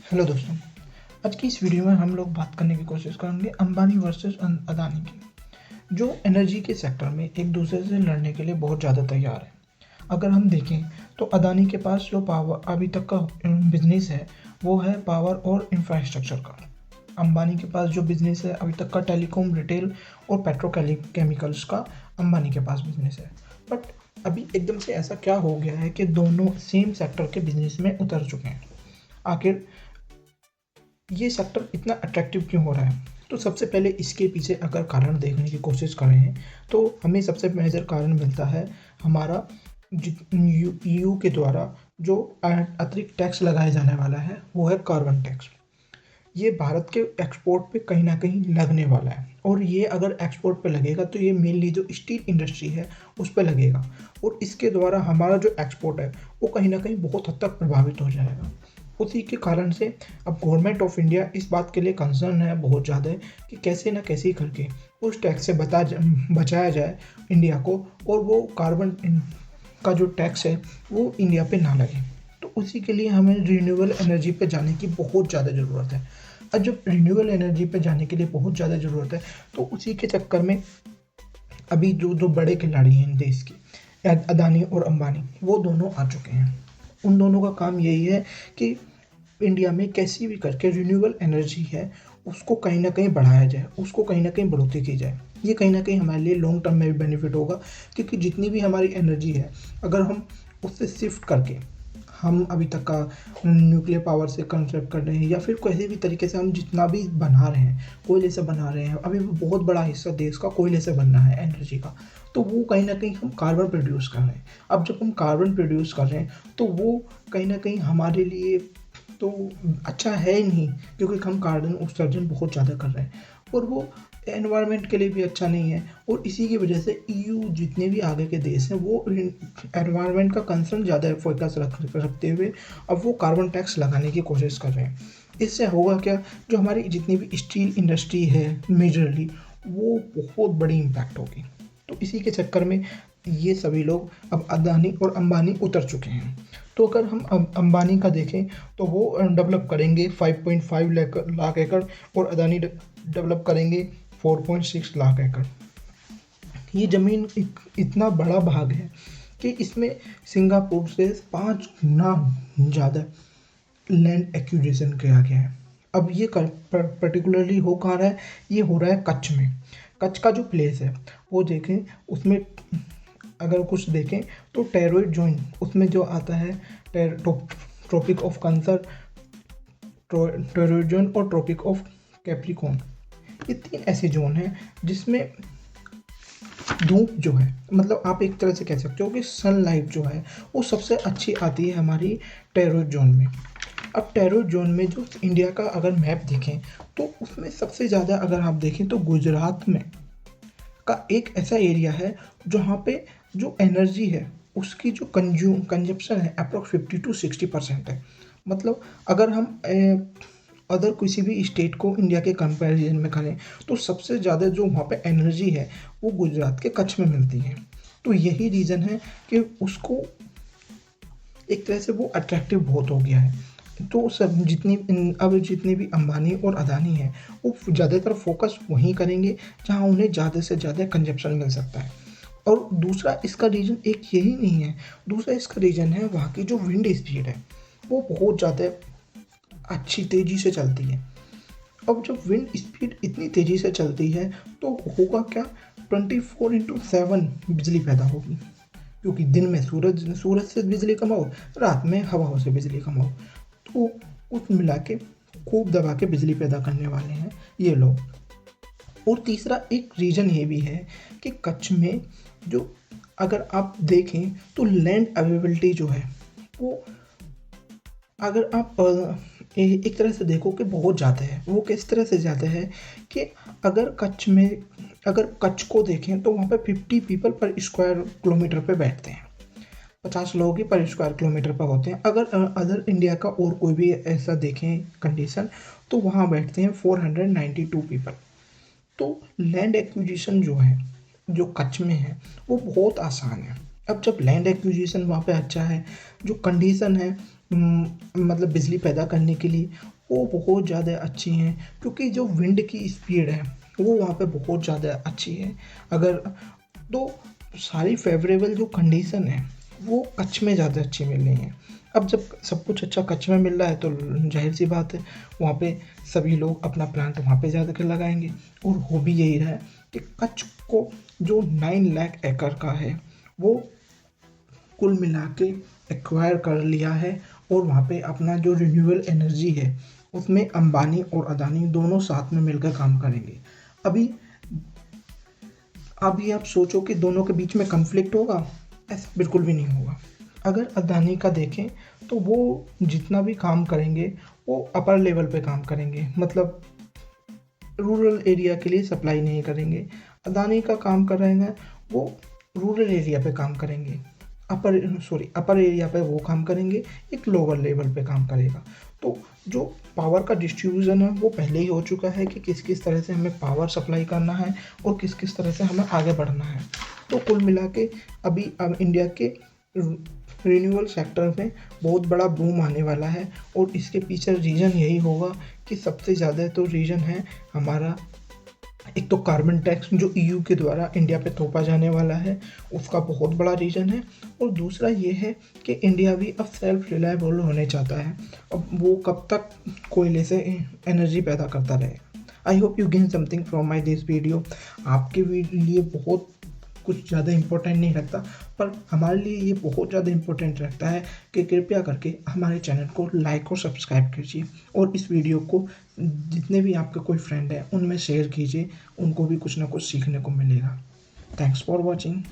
Hello दोस्तों। आज की इस वीडियो में हम लोग बात करने की कोशिश करेंगे अंबानी वर्सेस अदानी की, जो एनर्जी के सेक्टर में एक दूसरे से लड़ने के लिए बहुत ज़्यादा तैयार है। अगर हम देखें तो अदानी के पास जो पावर अभी तक का बिजनेस है वो है पावर और इंफ्रास्ट्रक्चर का। अंबानी के पास जो बिजनेस है अभी तक का टेलीकॉम, रिटेल और पेट्रोकेमिकल्स का अंबानी के पास बिजनेस है। बट अभी एकदम से ऐसा क्या हो गया है कि दोनों सेम सेक्टर के बिजनेस में उतर चुके हैं। आखिर ये सेक्टर इतना अट्रैक्टिव क्यों हो रहा है? तो सबसे पहले इसके पीछे अगर कारण देखने की कोशिश करें तो हमें सबसे मेजर कारण मिलता है हमारा EU के द्वारा जो अतिरिक्त टैक्स लगाया जाने वाला है वो है कार्बन टैक्स। ये भारत के एक्सपोर्ट पे कहीं ना कहीं लगने वाला है, और ये अगर एक्सपोर्ट पे लगेगा तो ये मेनली जो स्टील इंडस्ट्री है उस पे लगेगा, और इसके द्वारा हमारा जो एक्सपोर्ट है वो कहीं ना कहीं बहुत हद तक प्रभावित हो जाएगा। उसी के कारण से अब गवर्नमेंट ऑफ इंडिया इस बात के लिए कंसर्न है बहुत ज़्यादा कि कैसे ना कैसे करके उस टैक्स से बचाया जाए इंडिया को, और वो कार्बन का जो टैक्स है वो इंडिया पे ना लगे। तो उसी के लिए हमें रिन्यूएबल एनर्जी पे जाने की बहुत ज़्यादा ज़रूरत है। और जब रिन्यूएबल एनर्जी पे जाने के लिए बहुत ज़्यादा ज़रूरत है तो उसी के चक्कर में अभी जो दो बड़े खिलाड़ी हैं देश के, अदानी और अंबानी, वो दोनों आ चुके हैं। उन दोनों का काम यही है कि इंडिया में कैसी भी करके रिन्यूएबल एनर्जी है उसको कहीं ना कहीं बढ़ाया जाए, उसको कहीं ना कहीं बढ़ोतरी की जाए। ये कहीं ना कहीं हमारे लिए लॉन्ग टर्म में भी बेनिफिट होगा, क्योंकि जितनी भी हमारी एनर्जी है अगर हम उससे शिफ्ट करके हम अभी तक का न्यूक्लियर पावर से कंसेप्ट कर रहे हैं या फिर किसी भी तरीके से हम जितना भी बना रहे हैं, कोयले से बना रहे हैं, अभी भी बहुत बड़ा हिस्सा देश का कोयले से बनना है एनर्जी का, तो वो कहीं ना कहीं हम कार्बन प्रोड्यूस कर रहे हैं। अब जब हम कार्बन प्रोड्यूस कर रहे हैं तो वो कहीं ना कहीं हमारे लिए तो अच्छा है ही नहीं, क्योंकि हम कार्बन उत्सर्जन बहुत ज़्यादा कर रहे हैं और वो एनवायरनमेंट के लिए भी अच्छा नहीं है। और इसी की वजह से EU जितने भी आगे के देश हैं वो एनवायरनमेंट का कंसर्न ज़्यादा फोकस रखते हुए अब वो कार्बन टैक्स लगाने की कोशिश कर रहे हैं। इससे होगा क्या, जो हमारी जितनी भी स्टील इंडस्ट्री है मेजरली, वो बहुत बड़ी इम्पैक्ट होगी। तो इसी के चक्कर में ये सभी लोग अब अदानी और अंबानी उतर चुके हैं। तो अगर हम अंबानी का देखें तो वो डेवलप करेंगे 5.5 लाख एकड़ और अदानी डेवलप करेंगे 4.6 लाख एकड़। ये ज़मीन इतना बड़ा भाग है कि इसमें सिंगापुर से 5 गुना ज़्यादा लैंड एक्विजिशन किया गया है। अब ये पर्टिकुलरली हो कहाँ रहा है, ये हो रहा है कच्छ में। कच्छ का जो प्लेस है वो देखें, उसमें अगर कुछ देखें तो टेरोइड जोन उसमें जो आता है, ट्रॉपिक ऑफ कैंसर, टेरोइड जोन और ट्रॉपिक ऑफ कैप्रिकॉर्न, ये 3 ऐसे जोन हैं जिसमें धूप जो है, मतलब आप एक तरह से कह सकते हो कि सनलाइट जो है वो सबसे अच्छी आती है हमारी टेरोइड जोन में। अब टेरोइड जोन में जो इंडिया का अगर मैप देखें तो उसमें सबसे ज़्यादा अगर आप देखें तो गुजरात में का एक ऐसा एरिया है जहाँ पे जो एनर्जी है उसकी जो कंजप्शन है अप्रोक्स 50 to 60% है। मतलब अगर हम अदर किसी भी स्टेट को इंडिया के कंपैरिजन में करें तो सबसे ज़्यादा जो वहाँ पे एनर्जी है वो गुजरात के कच्छ में मिलती है। तो यही रीज़न है कि उसको एक तरह से वो अट्रैक्टिव बहुत हो गया है। तो सब जितने भी अंबानी और अदानी हैं वो ज़्यादातर फोकस वहीं करेंगे जहाँ उन्हें ज़्यादा से ज़्यादा कंजप्शन मिल सकता है। और दूसरा इसका रीज़न एक यही नहीं है, दूसरा इसका रीज़न है वहाँ की जो विंड स्पीड है वो बहुत ज़्यादा अच्छी तेज़ी से चलती है। अब जब विंड स्पीड इतनी तेज़ी से चलती है तो होगा क्या, 24/7 बिजली पैदा होगी, क्योंकि दिन में सूरज से बिजली कमाओ, रात में हवाओं से बिजली कमाओ, तो कुछ मिला के खूब दबा के बिजली पैदा करने वाले हैं ये लोग। और तीसरा एक रीज़न ये भी है कि कच्छ में जो अगर आप देखें तो लैंड अवेलेबिलिटी जो है वो अगर आप एक तरह से देखो कि बहुत ज़्यादा है। वो किस तरह से ज़्यादा है कि अगर कच्छ को देखें तो वहाँ पे 50 पीपल पर स्क्वायर किलोमीटर पे बैठते हैं, 50 लोग ही पर स्क्वायर किलोमीटर पर होते हैं। अगर अदर इंडिया का और कोई भी ऐसा देखें कंडीशन तो वहाँ बैठते हैं 492 पीपल। तो लैंड एक्विजिशन जो है जो कच्छ में है वो बहुत आसान है। अब जब लैंड एक्विजिशन वहाँ पे अच्छा है, जो कंडीशन है मतलब बिजली पैदा करने के लिए वो बहुत ज़्यादा अच्छी हैं, क्योंकि जो विंड की स्पीड है वो वहाँ पे बहुत ज़्यादा अच्छी है। अगर तो सारी फेवरेबल जो कंडीशन है वो कच्छ में ज़्यादा अच्छी मिल रही हैं। अब जब सब कुछ अच्छा कच्छ में मिल रहा है तो जाहिर सी बात है वहाँ पे सभी लोग अपना प्लांट वहाँ पे ज़्यादा कर लगाएंगे। और हो भी यही रहा है कि कच्छ को जो 9 लाख एकड़ का है वो कुल मिला के एक्वायर कर लिया है। और वहाँ पे अपना जो रिन्यूएबल एनर्जी है उसमें अंबानी और अदानी दोनों साथ में मिलकर काम करेंगे। अभी अभी आप सोचो कि दोनों के बीच में कन्फ्लिक्ट होगा, ऐसा बिल्कुल भी नहीं होगा। अगर अदानी का देखें तो वो जितना भी काम करेंगे वो अपर लेवल पे काम करेंगे, मतलब रूरल एरिया के लिए सप्लाई नहीं करेंगे। अदानी का काम कर रहे हैं वो रूरल एरिया पे काम करेंगे, अपर एरिया पे वो काम करेंगे, एक लोअर लेवल पे काम करेगा। तो जो पावर का डिस्ट्रीब्यूशन है वो पहले ही हो चुका है कि किस किस तरह से हमें पावर सप्लाई करना है और किस किस तरह से हमें आगे बढ़ना है। तो कुल मिला के अभी अब इंडिया के रिन्यूएबल सेक्टर में बहुत बड़ा बूम आने वाला है। और इसके पीछे रीज़न यही होगा कि सबसे ज़्यादा तो रीज़न है हमारा, एक तो कार्बन टैक्स जो ईयू के द्वारा इंडिया पे थोपा जाने वाला है, उसका बहुत बड़ा रीज़न है। और दूसरा ये है कि इंडिया भी अब सेल्फ रिलायबल होने चाहता है। अब वो कब तक कोयले से एनर्जी पैदा करता रहेगा। I hope you gain something from my this video. आपके लिए बहुत कुछ ज़्यादा इम्पोर्टेंट नहीं रखता, पर हमारे लिए ये बहुत ज़्यादा इम्पोर्टेंट रखता है कि कृपया करके हमारे चैनल को लाइक और सब्सक्राइब कीजिए। और इस वीडियो को जितने भी आपके कोई फ्रेंड है उनमें शेयर कीजिए, उनको भी कुछ ना कुछ सीखने को मिलेगा। Thanks for watching.